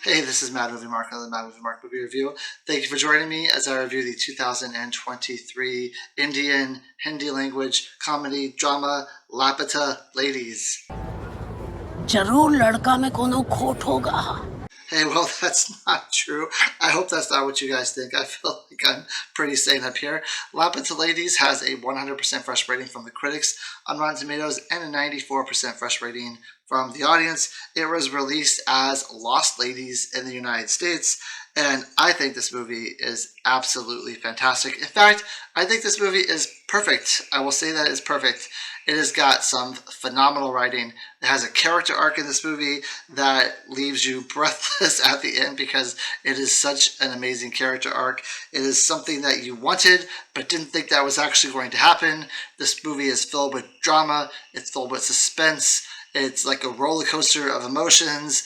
Hey, this is Mad Movie Mark on the Mad Movie Mark Movie Review. Thank you for joining me as I review the 2023 Indian Hindi language comedy drama Laapataa Ladies. जरूर लड़का में कोनो खोट होगा. Hey, well, that's not true. I hope that's not what you guys think. I feel like I'm pretty sane up here. Laapataa Ladies has a 100% fresh rating from the critics on Rotten Tomatoes and a 94% fresh rating from the audience. It was released as Lost Ladies in the United States, and I think this movie is absolutely fantastic. In fact, I think this movie is perfect. I will say that it's perfect. It has got some phenomenal writing. It has a character arc in this movie that leaves you breathless at the end because it is such an amazing character arc. It is something that you wanted but didn't think that was actually going to happen. This movie is filled with drama. It's filled with suspense. It's like a roller coaster of emotions.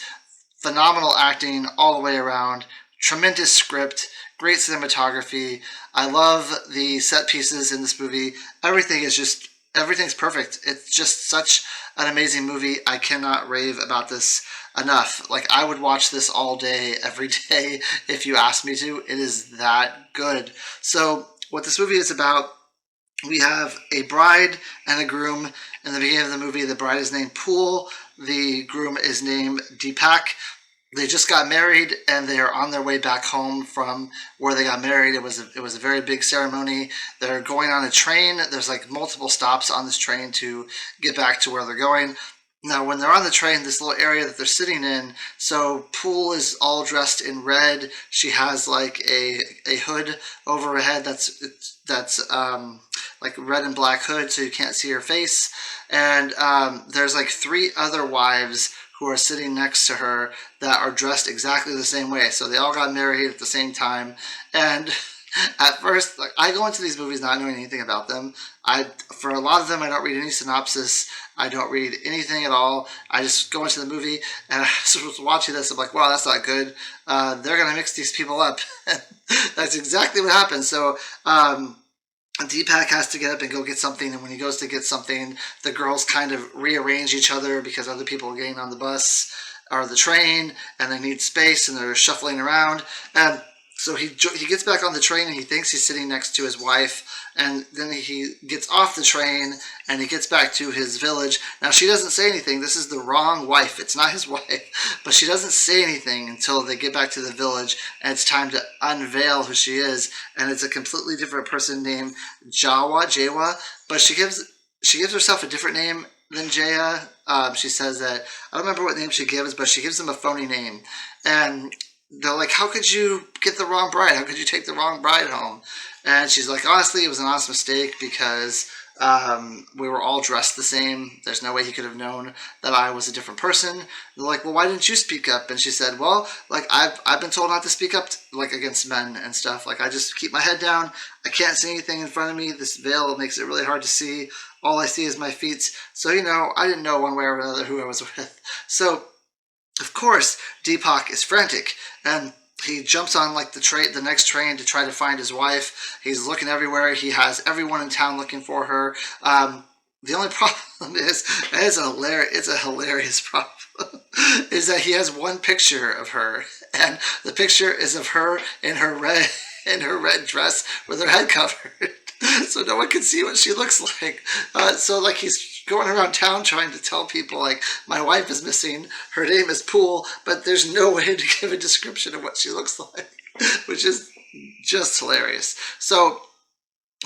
Phenomenal acting all the way around. Tremendous script. Great cinematography. I love the set pieces in this movie. Everything's perfect. It's just such an amazing movie. I cannot rave about this enough. Like, I would watch this all day, every day, if you asked me to. It is that good. So, what this movie is about, we have a bride and a groom. In the beginning of the movie, the bride is named Pool. The groom is named Deepak. They just got married and they are on their way back home from where they got married. It was a very big ceremony. They're going on a train. There's like multiple stops on this train to get back to where they're going. Now, when they're on the train, this little area that they're sitting in, so Pool is all dressed in red. She has like a hood over her head that's like red and black hood, so you can't see her face. And there's like three other wives who are sitting next to her that are dressed exactly the same way. So they all got married at the same time. And at first, like, I go into these movies not knowing anything about them. For a lot of them, I don't read any synopsis. I don't read anything at all. I just go into the movie, and I was watching this. I'm like, wow, that's not good. They're gonna mix these people up. That's exactly what happened. So Deepak has to get up and go get something, and when he goes to get something, the girls kind of rearrange each other because other people are getting on the bus or the train, and they need space, and they're shuffling around. And so he gets back on the train, and he thinks he's sitting next to his wife, and then he gets off the train, and he gets back to his village. Now, she doesn't say anything. This is the wrong wife. It's not his wife. But she doesn't say anything until they get back to the village, and it's time to unveil who she is. And it's a completely different person named Jawa. But she gives herself a different name than Jaya. She says that, I don't remember what name she gives, but she gives him a phony name. And they're like, how could you get the wrong bride? How could you take the wrong bride home? And she's like, honestly, it was an honest mistake because we were all dressed the same. There's no way he could have known that I was a different person. They're like, well, why didn't you speak up? And she said, well, like, I've been told not to speak up, like, against men and stuff. Like, I just keep my head down. I can't see anything in front of me. This veil makes it really hard to see. All I see is my feet. So, I didn't know one way or another who I was with. So, of course, Deepak is frantic, and he jumps on like the next train to try to find his wife. He's looking everywhere. He has everyone in town looking for her. The only problem is, it's a hilarious problem, is that he has one picture of her, and the picture is of her in her red dress with her head covered. So no one can see what she looks like. So like he's going around town trying to tell people, like, my wife is missing, her name is Pool, but there's no way to give a description of what she looks like, which is just hilarious. So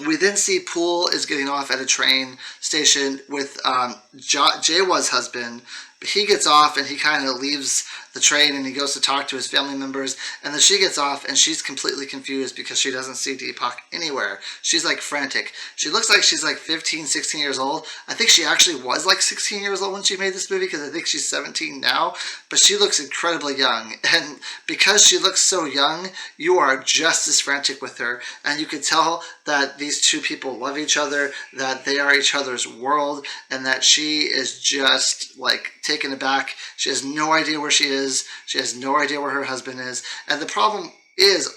we then see Pool is getting off at a train station with Jawa's husband. He gets off and he kind of leaves the train and he goes to talk to his family members, and then she gets off and she's completely confused because she doesn't see Deepak anywhere. She's like frantic. She looks like she's like 15, 16 years old. I think she actually was like 16 years old when she made this movie, because I think she's 17 now, but she looks incredibly young. And because she looks so young, you are just as frantic with her, and you can tell that these two people love each other, that they are each other's world, and that she is just like taken aback. She has no idea where she is. She has no idea where her husband is. And the problem is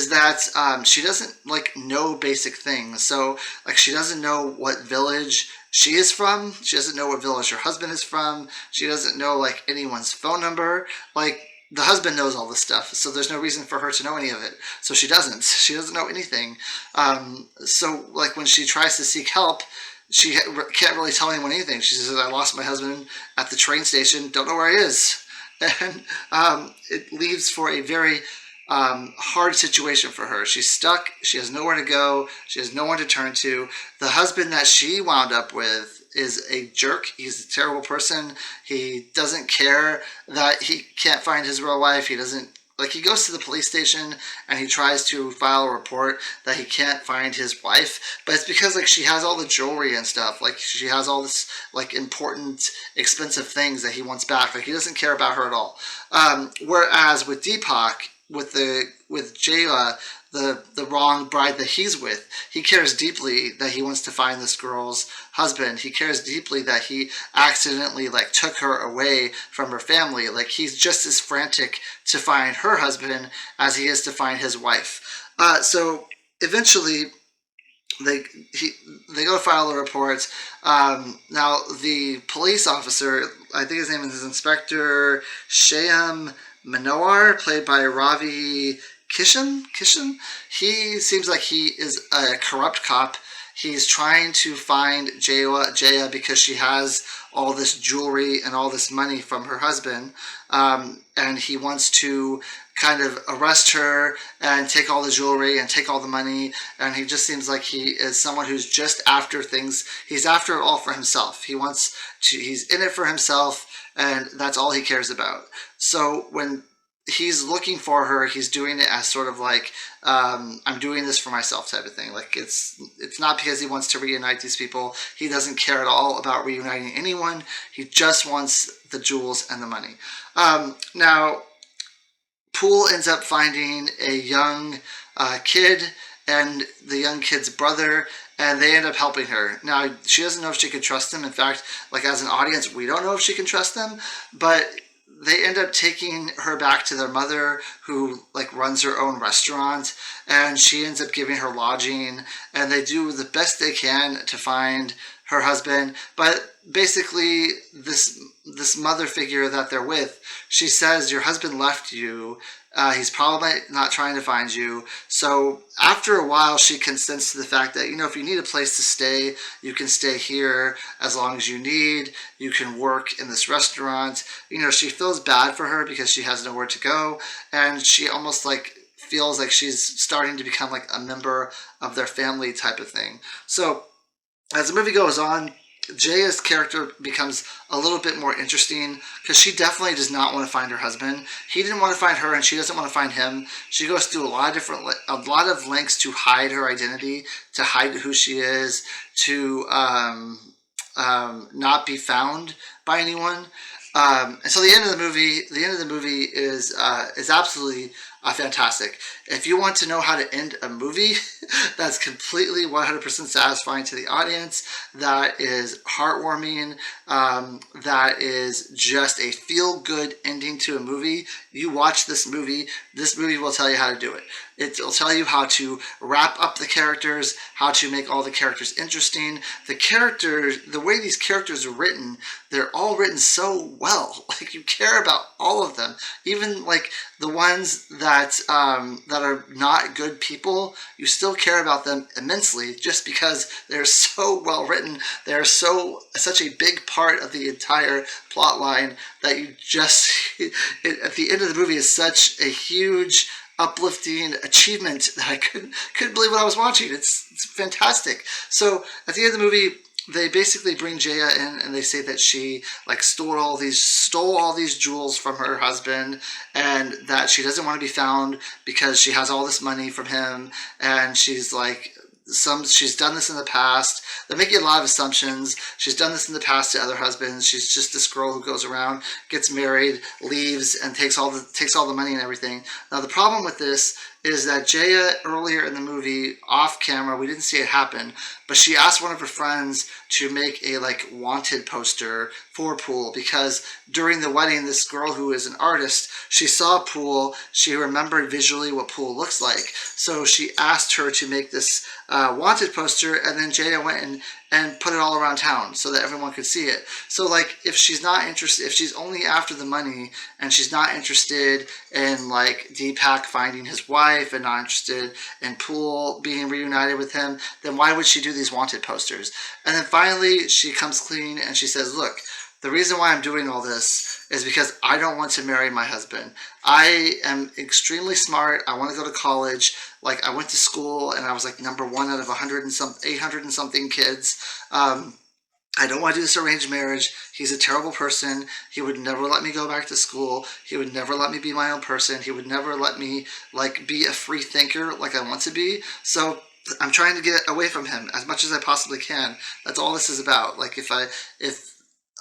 that she doesn't like know basic things. So like she doesn't know what village she is from. She doesn't know what village her husband is from. She doesn't know like anyone's phone number. Like the husband knows all this stuff, so there's no reason for her to know any of it. So she doesn't. She doesn't know anything. So like when she tries to seek help, she can't really tell anyone anything. She says, "I lost my husband at the train station. Don't know where he is," and it leaves for a very hard situation for her. She's stuck. She has nowhere to go. She has no one to turn to. The husband that she wound up with is a jerk. He's a terrible person. He doesn't care that he can't find his real wife. He doesn't, like, he goes to the police station and he tries to file a report that he can't find his wife, but it's because like she has all the jewelry and stuff. Like she has all this like important, expensive things that he wants back. Like he doesn't care about her at all. Whereas with Deepak, with Jayla, the wrong bride that he's with, he cares deeply that he wants to find this girl's husband. He cares deeply that he accidentally like took her away from her family. Like he's just as frantic to find her husband as he is to find his wife. So eventually they go to file a report. Now the police officer, I think his name is Inspector Shyam Manohar, played by Ravi Kishan. He seems like he is a corrupt cop. He's trying to find Jaya because she has all this jewelry and all this money from her husband, and he wants to kind of arrest her and take all the jewelry and take all the money. And he just seems like he is someone who's just after things. He's after it all for himself. He's in it for himself, and that's all he cares about. So when he's looking for her, he's doing it as sort of like, I'm doing this for myself type of thing. Like it's not because he wants to reunite these people. He doesn't care at all about reuniting anyone. He just wants the jewels and the money. Now, Poole ends up finding a young kid and the young kid's brother, and they end up helping her. Now, she doesn't know if she can trust them. In fact, like as an audience, we don't know if she can trust them, but they end up taking her back to their mother, who like runs her own restaurant, and she ends up giving her lodging, and they do the best they can to find her husband. But basically this mother figure that they're with, she says, your husband left you. He's probably not trying to find you. So after a while, she consents to the fact that, if you need a place to stay, you can stay here as long as you need. You can work in this restaurant. She feels bad for her because she has nowhere to go. And she almost like feels like she's starting to become like a member of their family type of thing. So as the movie goes on, Jaya's character becomes a little bit more interesting because she definitely does not want to find her husband. He didn't want to find her, and she doesn't want to find him. She goes through a lot of lengths to hide her identity, to hide who she is, to not be found by anyone. And so the end of the movie is absolutely fantastic. If you want to know how to end a movie that's completely 100% satisfying to the audience, that is heartwarming, that is just a feel-good ending to a movie, you watch this movie. This movie will tell you how to do it. It'll tell you how to wrap up the characters, how to make all the characters interesting. The way these characters are written, they're all written so well. Like, you care about all of them. Even like the ones that are not good people, you still care about them immensely just because they're so well written. They're such a big part of the entire plot line that you just at the end of the movie is such a huge uplifting achievement that I couldn't believe what I was watching. It's fantastic. So at the end of the movie, they basically bring Jaya in and they say that she like stole all these jewels from her husband, and that she doesn't want to be found because she has all this money from him, and she's like she's done this in the past. They're making a lot of assumptions. She's done this in the past to other husbands. She's just this girl who goes around, gets married, leaves, and takes all the money and everything. Now the problem with this is that Jaya, earlier in the movie, off camera, we didn't see it happen, but she asked one of her friends to make a like wanted poster for Poole, because during the wedding, this girl who is an artist, she saw Poole, she remembered visually what Poole looks like, so she asked her to make this wanted poster, and then Jaya went and and put it all around town so that everyone could see it. So like if she's not interested, if she's only after the money and she's not interested in like Deepak finding his wife and not interested in Poole being reunited with him, then why would she do these wanted posters? And then finally she comes clean and she says, look, the reason why I'm doing all this is because I don't want to marry my husband. I am extremely smart. I want to go to college. Like I went to school and I was like number one out of 800 and something kids. I don't want to do this arranged marriage. He's a terrible person. He would never let me go back to school. He would never let me be my own person. He would never let me like be a free thinker like I want to be. So I'm trying to get away from him as much as I possibly can. That's all this is about. Like if I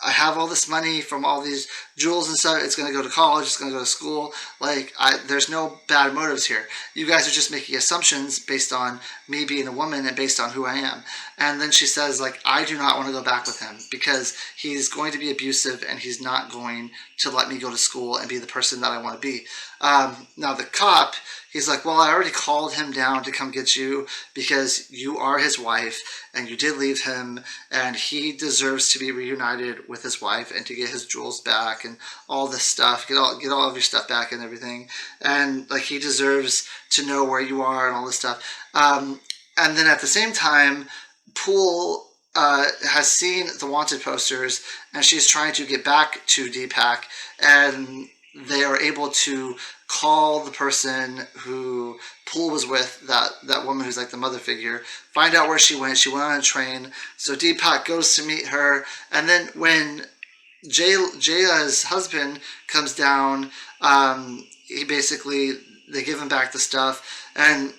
have all this money from all these jewels and stuff, it's going to go to college, it's going to go to school. Like, there's no bad motives here. You guys are just making assumptions based on me being a woman and based on who I am. And then she says, like, I do not want to go back with him because he's going to be abusive and he's not going to let me go to school and be the person that I want to be. Now, the cop, he's like, well, I already called him down to come get you because you are his wife and you did leave him and he deserves to be reunited with his wife and to get his jewels back and all this stuff, get all of your stuff back and everything. And like he deserves to know where you are and all this stuff. And then at the same time, Poole has seen the wanted posters and she's trying to get back to Deepak, and they are able to call the person who Poole was with, that woman who's like the mother figure, find out where she went. She went on a train. So Deepak goes to meet her. And then when Jaya's husband comes down, they give him back the stuff. And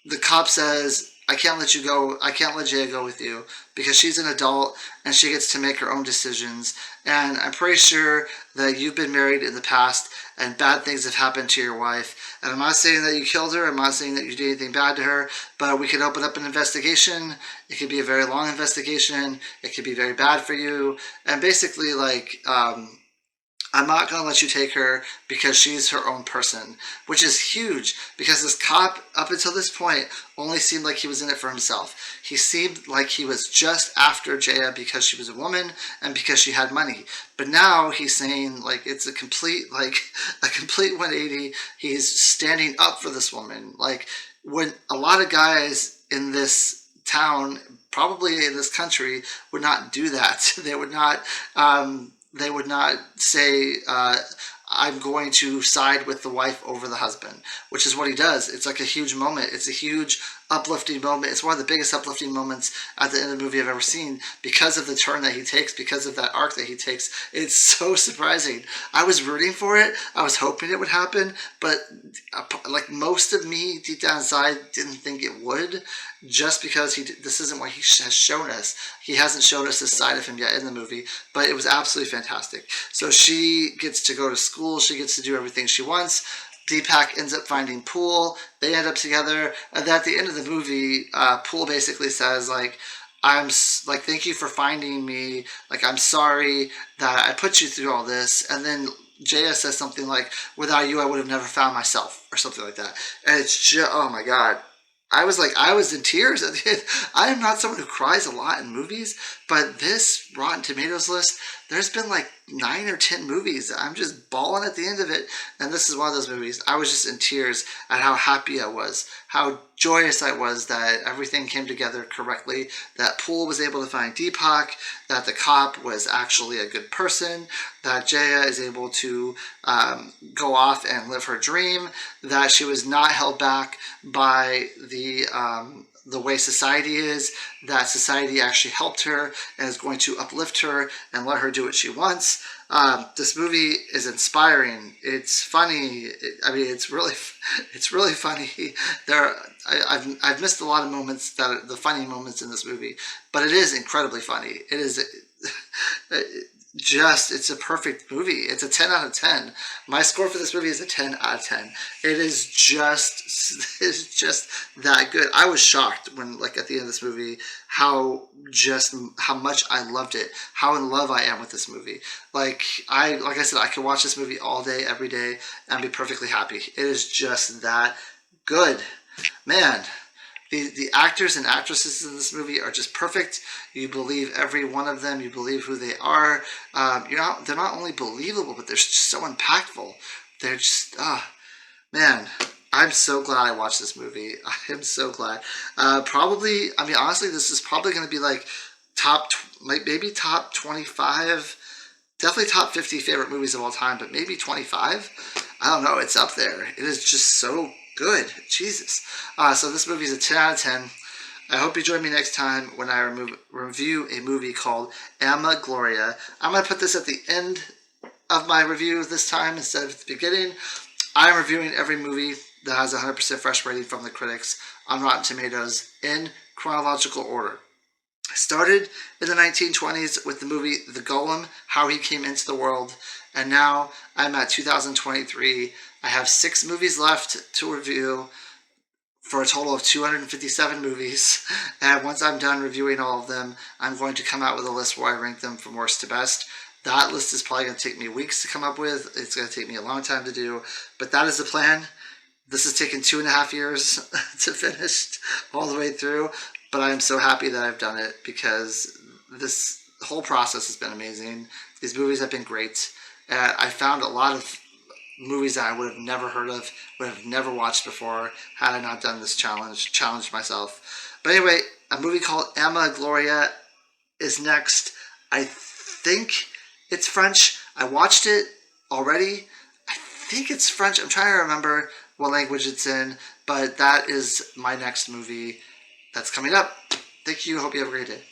the cop says, I can't let you go. I can't let Jaya go with you because she's an adult and she gets to make her own decisions. And I'm pretty sure that you've been married in the past and bad things have happened to your wife. And I'm not saying that you killed her. I'm not saying that you did anything bad to her, but we could open up an investigation. It could be a very long investigation. It could be very bad for you. And basically, like, I'm not going to let you take her because she's her own person, which is huge because this cop, up until this point, only seemed like he was in it for himself. He seemed like he was just after Jaya because she was a woman and because she had money. But now he's saying like it's a complete 180. He's standing up for this woman. Like when a lot of guys in this town, probably in this country, would not do that. They would not say, I'm going to side with the wife over the husband, which is what he does. It's like a huge moment. It's a huge uplifting moment. It's one of the biggest uplifting moments at the end of the movie I've ever seen because of the turn that he takes, because of that arc that he takes. It's so surprising. I was rooting for it. I was hoping it would happen, but like most of me deep down inside didn't think it would, just because this isn't what he has shown us. He hasn't shown us this side of him yet in the movie, but it was absolutely fantastic. So she gets to go to school. She gets to do everything she wants. Deepak ends up finding Poole. They end up together. And at the end of the movie, Poole basically says, like, thank you for finding me. Like, I'm sorry that I put you through all this. And then Jaya says something like, without you, I would have never found myself, or something like that. And it's just, oh my God. I was in tears at the end. I am not someone who cries a lot in movies, but this Rotten Tomatoes list, there's been like 9 or 10 movies. I'm just bawling at the end of it, and this is one of those movies. I was just in tears at how happy I was, how joyous I was that everything came together correctly, that Poole was able to find Deepak, that the cop was actually a good person, that Jaya is able to go off and live her dream, that she was not held back by the way society is, that society actually helped her and is going to uplift her and let her do what she wants. This movie is inspiring. It's funny. It's really funny. I've missed a lot of moments that are the funny moments in this movie, but it is incredibly funny. It is it's a perfect movie. It's a 10 out of 10. My score for this movie is a 10 out of 10. It is just that good. I was shocked when, like, at the end of this movie, how much I loved it, how in love I am with this movie. Like I said, I could watch this movie all day, every day, and be perfectly happy. It is just that good. Man, The actors and actresses in this movie are just perfect. You believe every one of them. You believe who they are. They're not only believable, but they're just so impactful. They're just man. I'm so glad I watched this movie. I am so glad. Probably, I mean, honestly, this is probably going to be like maybe top 25, definitely top 50 favorite movies of all time, but maybe 25. I don't know. It's up there. It is just so good. Jesus. So this movie is a 10 out of 10. I hope you join me next time when I review a movie called Ama Gloria. I'm going to put this at the end of my review this time instead of at the beginning. I'm reviewing every movie that has 100% fresh rating from the critics on Rotten Tomatoes in chronological order. I started in the 1920s with the movie The Golem, how he came into the world, and now I'm at 2023. I have 6 movies left to review for a total of 257 movies, and once I'm done reviewing all of them, I'm going to come out with a list where I rank them from worst to best. That list is probably going to take me weeks to come up with. It's going to take me a long time to do, but that is the plan. This has taken 2.5 years to finish all the way through, but I am so happy that I've done it because this whole process has been amazing. These movies have been great. I found a lot of movies that I would have never heard of, would have never watched before had I not done this challenged myself. But anyway, a movie called Ama Gloria is next. I think it's French. I watched it already. I think it's French. I'm trying to remember what language it's in, but that is my next movie that's coming up. Thank you. Hope you have a great day.